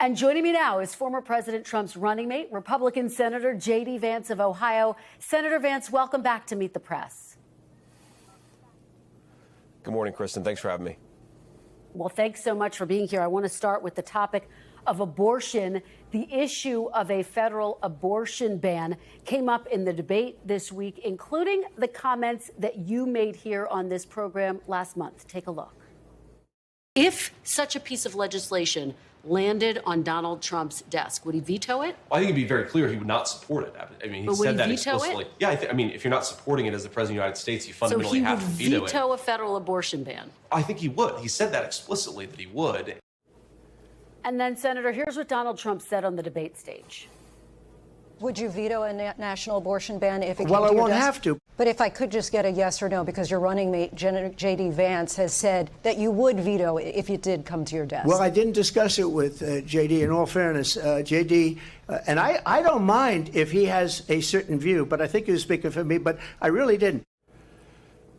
And joining me now is former President Trump's running mate, Republican Senator JD Vance of Ohio. Senator Vance, welcome back to Meet the Press. Good morning, Kristen. Thanks for having me. Well, thanks so much for being here. I want to start with the topic of abortion. The issue of a federal abortion ban came up in the debate this week, including the comments that you made here on this program last month. Take a look. If such a piece of legislation landed on Donald Trump's desk, would he veto it? Well, I think it'd be very clear he would not support it. I mean, he said that explicitly. It? Yeah, I mean, if you're not supporting it as the President of the United States, you fundamentally have to veto it. So he would veto a federal abortion ban? I think he would. He said that explicitly, that he would. And then, Senator, here's what Donald Trump said on the debate stage. Would you veto a national abortion ban if it came Well, to I your won't desk? have to. But if I could just get a yes or no, because your running mate, JD Vance, has said that you would veto it if it did come to your desk. Well, I didn't discuss it with JD. In all fairness, JD, and I don't mind if he has a certain view, but I think he was speaking for me, but I really didn't.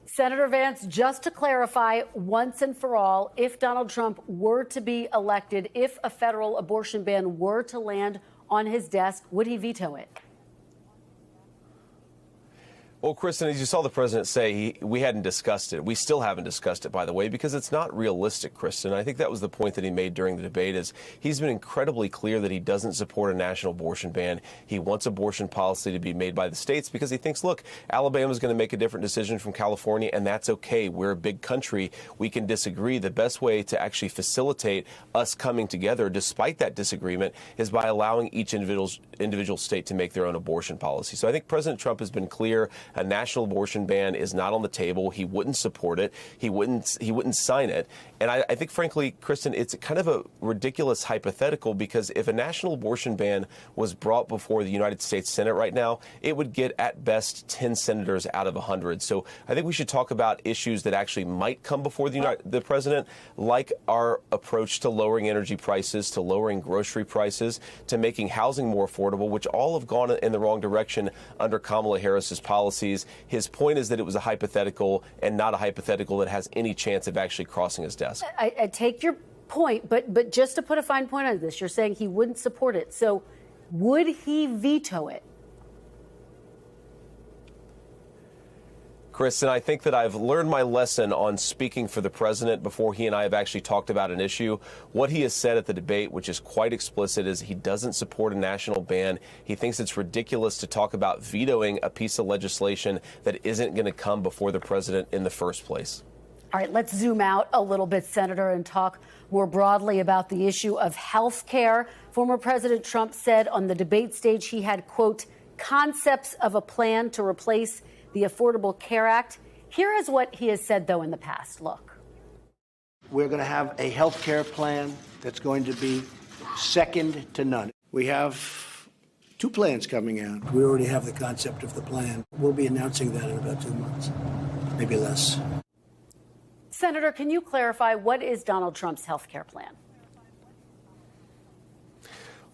Senator Vance, just to clarify once and for all, if Donald Trump were to be elected, if a federal abortion ban were to land on his desk, would he veto it? Well, Kristen, as you saw the president say, we hadn't discussed it. We still haven't discussed it, by the way, because it's not realistic, Kristen. I think that was the point that he made during the debate is he's been incredibly clear that he doesn't support a national abortion ban. He wants abortion policy to be made by the states because he thinks, look, Alabama's going to make a different decision from California, and that's okay. We're a big country. We can disagree. The best way to actually facilitate us coming together, despite that disagreement, is by allowing each individual state to make their own abortion policy. So I think President Trump has been clear. A national abortion ban is not on the table. He wouldn't support it. He wouldn't sign it. And I think, frankly, Kristen, it's kind of a ridiculous hypothetical because if a national abortion ban was brought before the United States Senate right now, it would get at best 10 senators out of 100. So I think we should talk about issues that actually might come before the president, like our approach to lowering energy prices, to lowering grocery prices, to making housing more affordable, which all have gone in the wrong direction under Kamala Harris's policies. His point is that it was a hypothetical and not a hypothetical that has any chance of actually crossing his desk. I take your point, but just to put a fine point on this, you're saying he wouldn't support it. So would he veto it? Kristen, I think that I've learned my lesson on speaking for the president before he and I have actually talked about an issue. What he has said at the debate, which is quite explicit, is he doesn't support a national ban. He thinks it's ridiculous to talk about vetoing a piece of legislation that isn't going to come before the president in the first place. All right, let's zoom out a little bit, Senator, and talk more broadly about the issue of health care. Former President Trump said on the debate stage he had, quote, concepts of a plan to replace the Affordable Care Act. Here is what he has said, though, in the past. Look. We're going to have a health care plan that's going to be second to none. We have 2 plans coming out. We already have the concept of the plan. We'll be announcing that in about 2 months, maybe less. Senator, can you clarify what is Donald Trump's health care plan?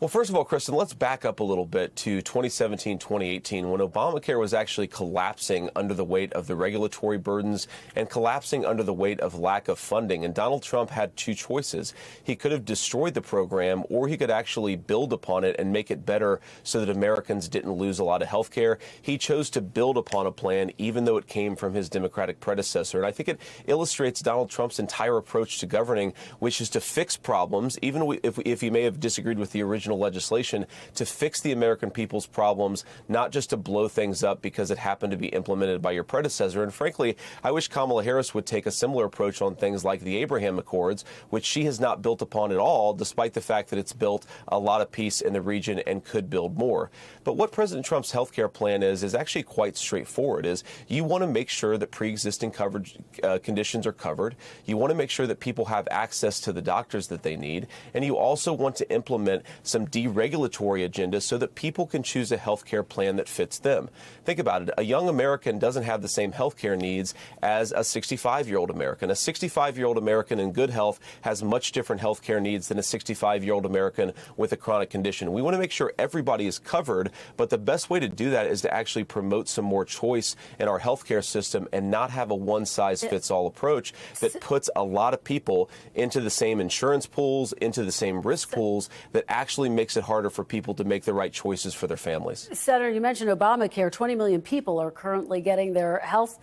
Well, first of all, Kristen, let's back up a little bit to 2017, 2018, when Obamacare was actually collapsing under the weight of the regulatory burdens and collapsing under the weight of lack of funding. And Donald Trump had 2 choices. He could have destroyed the program, or he could actually build upon it and make it better so that Americans didn't lose a lot of health care. He chose to build upon a plan, even though it came from his Democratic predecessor. And I think it illustrates Donald Trump's entire approach to governing, which is to fix problems, even if he may have disagreed with the original legislation, to fix the American people's problems, not just to blow things up because it happened to be implemented by your predecessor. And frankly, I wish Kamala Harris would take a similar approach on things like the Abraham Accords, which she has not built upon at all, despite the fact that it's built a lot of peace in the region and could build more. But what President Trump's health care plan is actually quite straightforward. Is you want to make sure that pre-existing coverage conditions are covered. You want to make sure that people have access to the doctors that they need. And you also want to implement some some deregulatory agenda so that people can choose a health care plan that fits them. Think about it. A young American doesn't have the same health care needs as a 65-year-old American. A 65-year-old American in good health has much different health care needs than a 65-year-old American with a chronic condition. We want to make sure everybody is covered, but the best way to do that is to actually promote some more choice in our health care system and not have a one-size-fits-all approach that puts a lot of people into the same insurance pools, into the same risk pools, that actually makes it harder for people to make the right choices for their families. Senator, you mentioned Obamacare. 20 million people are currently getting their health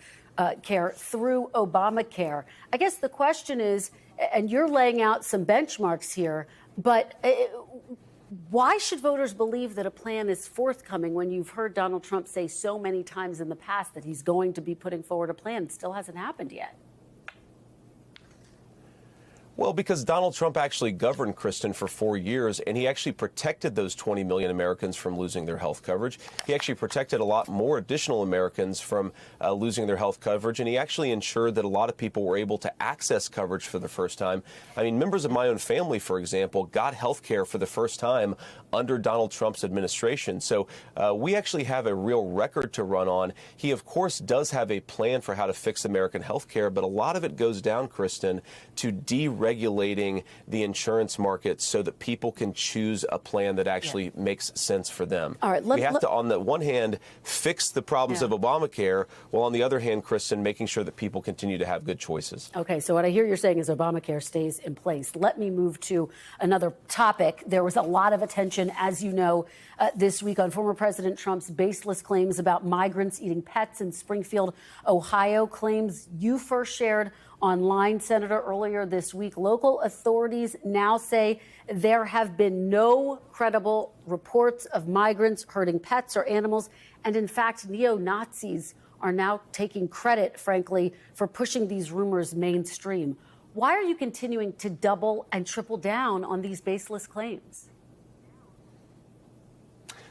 care through Obamacare. I guess the question is, and you're laying out some benchmarks here, but why should voters believe that a plan is forthcoming when you've heard Donald Trump say so many times in the past that he's going to be putting forward a plan? It still hasn't happened yet. Well, because Donald Trump actually governed, Kristen, for 4 years, and he actually protected those 20 million Americans from losing their health coverage. He actually protected a lot more additional Americans from losing their health coverage, and he actually ensured that a lot of people were able to access coverage for the first time. I mean, members of my own family, for example, got health care for the first time under Donald Trump's administration. So we actually have a real record to run on. He, of course, does have a plan for how to fix American health care, but a lot of it goes down, Kristen, to deregulating the insurance market so that people can choose a plan that actually makes sense for them. All right, we have to, on the one hand, fix the problems of Obamacare, while on the other hand, Kristen, making sure that people continue to have good choices. Okay, so what I hear you're saying is Obamacare stays in place. Let me move to another topic. There was a lot of attention, as you know, this week on former President Trump's baseless claims about migrants eating pets in Springfield, Ohio, claims you first shared online, Senator, earlier this week. Local authorities now say there have been no credible reports of migrants hurting pets or animals. And in fact, neo-Nazis are now taking credit, frankly, for pushing these rumors mainstream. Why are you continuing to double and triple down on these baseless claims?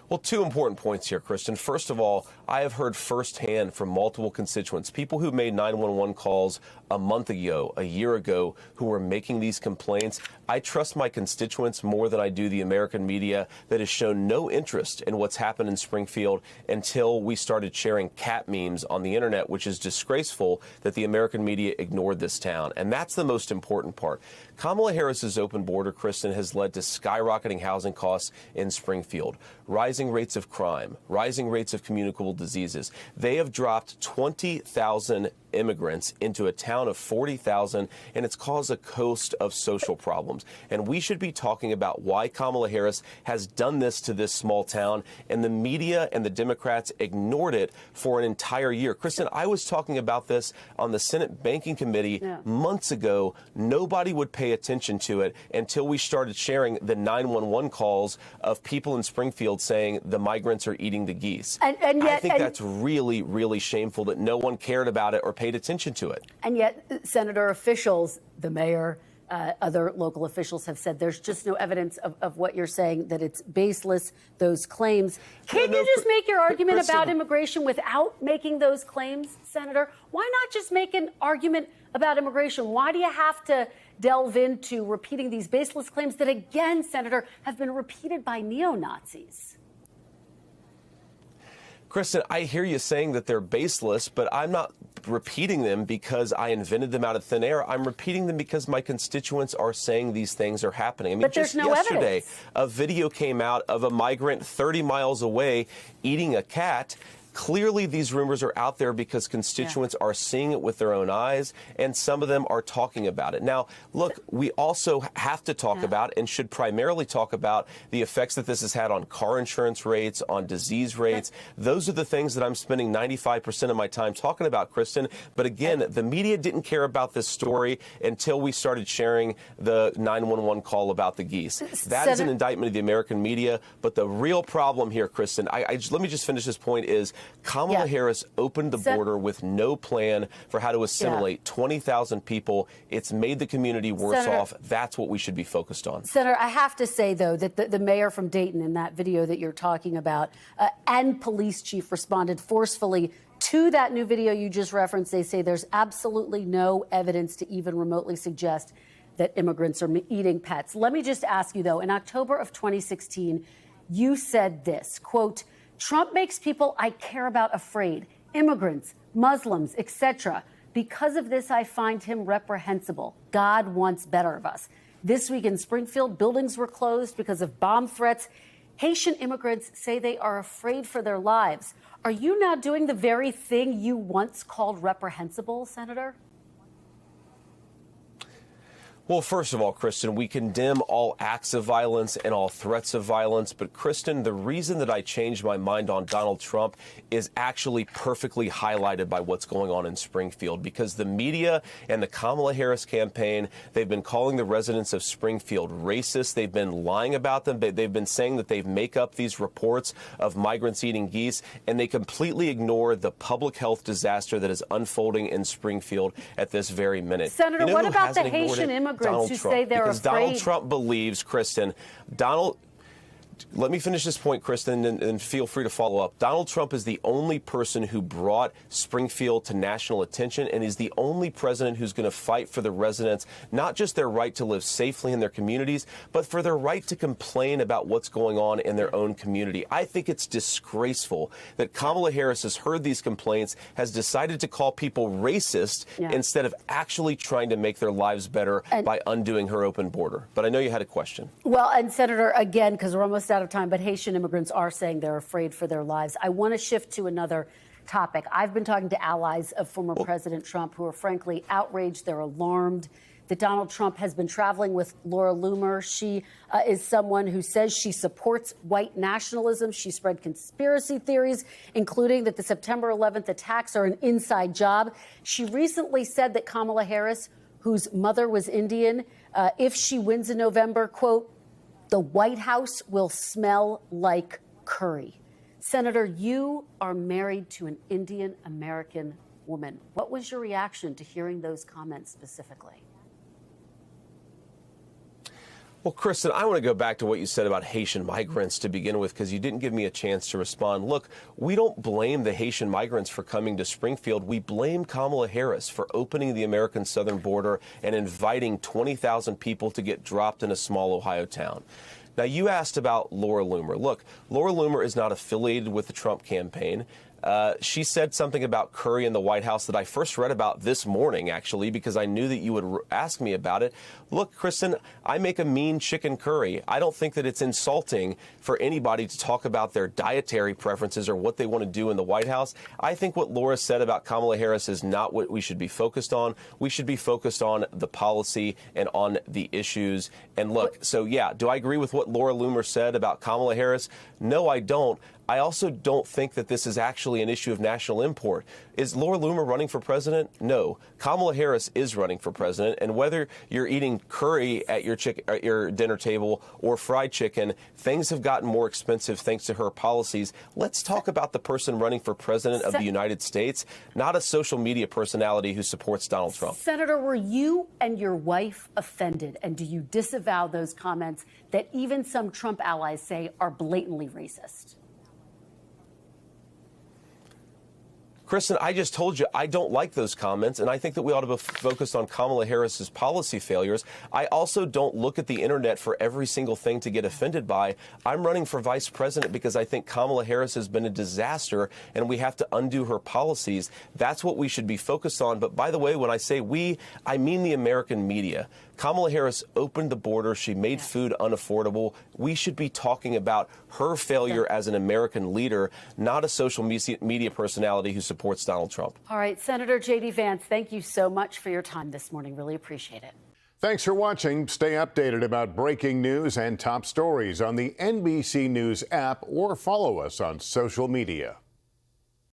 Well, two important points here, Kristen. First of all, I have heard firsthand from multiple constituents, people who made 911 calls a month ago, a year ago, who were making these complaints. I trust my constituents more than I do the American media that has shown no interest in what's happened in Springfield until we started sharing cat memes on the internet, which is disgraceful that the American media ignored this town. And that's the most important part. Kamala Harris's open border, Kristen, has led to skyrocketing housing costs in Springfield, rising rates of crime, rising rates of communicable diseases. They have dropped 20,000 immigrants into a town of 40,000, and it's caused a host of social problems. And we should be talking about why Kamala Harris has done this to this small town, and the media and the Democrats ignored it for an entire year. Kristen, I was talking about this on the Senate Banking Committee months ago. Nobody would pay attention to it until we started sharing the 911 calls of people in Springfield saying the migrants are eating the geese. And yet, I think that's really, really shameful that no one cared about it or paid attention to it. And yet, Senator, officials, the mayor, other local officials have said there's just no evidence of what you're saying, that it's baseless, those claims. Can't you just make your argument about immigration without making those claims, Senator? Why not just make an argument about immigration? Why do you have to delve into repeating these baseless claims that, again, Senator, have been repeated by neo-Nazis? Kristen, I hear you saying that they're baseless, but I'm not repeating them because I invented them out of thin air. I'm repeating them because my constituents are saying these things are happening. I mean, but there's just no yesterday, evidence. A video came out of a migrant 30 miles away eating a cat. Clearly, these rumors are out there because constituents are seeing it with their own eyes, and some of them are talking about it. Now, look, we also have to talk about and should primarily talk about the effects that this has had on car insurance rates, on disease rates. Those are the things that I'm spending 95% of my time talking about, Kristen. But again, the media didn't care about this story until we started sharing the 911 call about the geese. That is an indictment of the American media. But the real problem here, Kristen, let me just finish this point, is Kamala Harris opened the border with no plan for how to assimilate 20,000 people. It's made the community worse off. That's what we should be focused on. Senator, I have to say, though, that the mayor from Dayton in that video that you're talking about and police chief responded forcefully to that new video you just referenced. They say there's absolutely no evidence to even remotely suggest that immigrants are eating pets. Let me just ask you, though, in October of 2016, you said this, quote, Trump makes people I care about afraid, immigrants, Muslims, etc. Because of this, I find him reprehensible. God wants better of us. This week in Springfield, buildings were closed because of bomb threats. Haitian immigrants say they are afraid for their lives. Are you now doing the very thing you once called reprehensible, Senator? Well, first of all, Kristen, we condemn all acts of violence and all threats of violence. But, Kristen, the reason that I changed my mind on Donald Trump is actually perfectly highlighted by what's going on in Springfield, because the media and the Kamala Harris campaign, they've been calling the residents of Springfield racist. They've been lying about them. They've been saying that they make up these reports of migrants eating geese, and they completely ignore the public health disaster that is unfolding in Springfield at this very minute. Senator, what about the Haitian immigrants who say they're because afraid? Donald Trump believes, Kristen, let me finish this point, Kristen, and feel free to follow up. Donald Trump is the only person who brought Springfield to national attention, and is the only president who's going to fight for the residents, not just their right to live safely in their communities, but for their right to complain about what's going on in their own community. I think it's disgraceful that Kamala Harris has heard these complaints, has decided to call people racist instead of actually trying to make their lives better by undoing her open border. But I know you had a question. Well, and Senator, again, because we're almost out of time, but Haitian immigrants are saying they're afraid for their lives. I want to shift to another topic. I've been talking to allies of former President Trump who are frankly outraged. They're alarmed that Donald Trump has been traveling with Laura Loomer. She is someone who says she supports white nationalism. She spread conspiracy theories, including that the September 11th attacks are an inside job. She recently said that Kamala Harris, whose mother was Indian, if she wins in November, quote, the White House will smell like curry. Senator, you are married to an Indian American woman. What was your reaction to hearing those comments specifically? Well, Kristen, I want to go back to what you said about Haitian migrants to begin with, because you didn't give me a chance to respond. Look, we don't blame the Haitian migrants for coming to Springfield. We blame Kamala Harris for opening the American southern border and inviting 20,000 people to get dropped in a small Ohio town. Now, you asked about Laura Loomer. Look, Laura Loomer is not affiliated with the Trump campaign. She said something about curry in the White House that I first read about this morning, actually, because I knew that you would ask me about it. Look, Kristen, I make a mean chicken curry. I don't think that it's insulting for anybody to talk about their dietary preferences or what they want to do in the White House. I think what Laura said about Kamala Harris is not what we should be focused on. We should be focused on the policy and on the issues. And look, so yeah, do I agree with what Laura Loomer said about Kamala Harris? No, I don't. I also don't think that this is actually an issue of national import. Is Laura Loomer running for president? No. Kamala Harris is running for president. And whether you're eating curry at your dinner table or fried chicken, things have gotten more expensive thanks to her policies. Let's talk about the person running for president of the United States, not a social media personality who supports Donald Trump. Senator, were you and your wife offended? And do you disavow those comments that even some Trump allies say are blatantly racist? Kristen, I just told you I don't like those comments, and I think that we ought to be focused on Kamala Harris's policy failures. I also don't look at the internet for every single thing to get offended by. I'm running for vice president because I think Kamala Harris has been a disaster, and we have to undo her policies. That's what we should be focused on. But by the way, when I say we, I mean the American media. Kamala Harris opened the border. She made food unaffordable. We should be talking about her failure as an American leader, not a social media personality who supports Donald Trump. All right, Senator JD Vance, thank you so much for your time this morning. Really appreciate it. Thanks for watching. Stay updated about breaking news and top stories on the NBC News app or follow us on social media.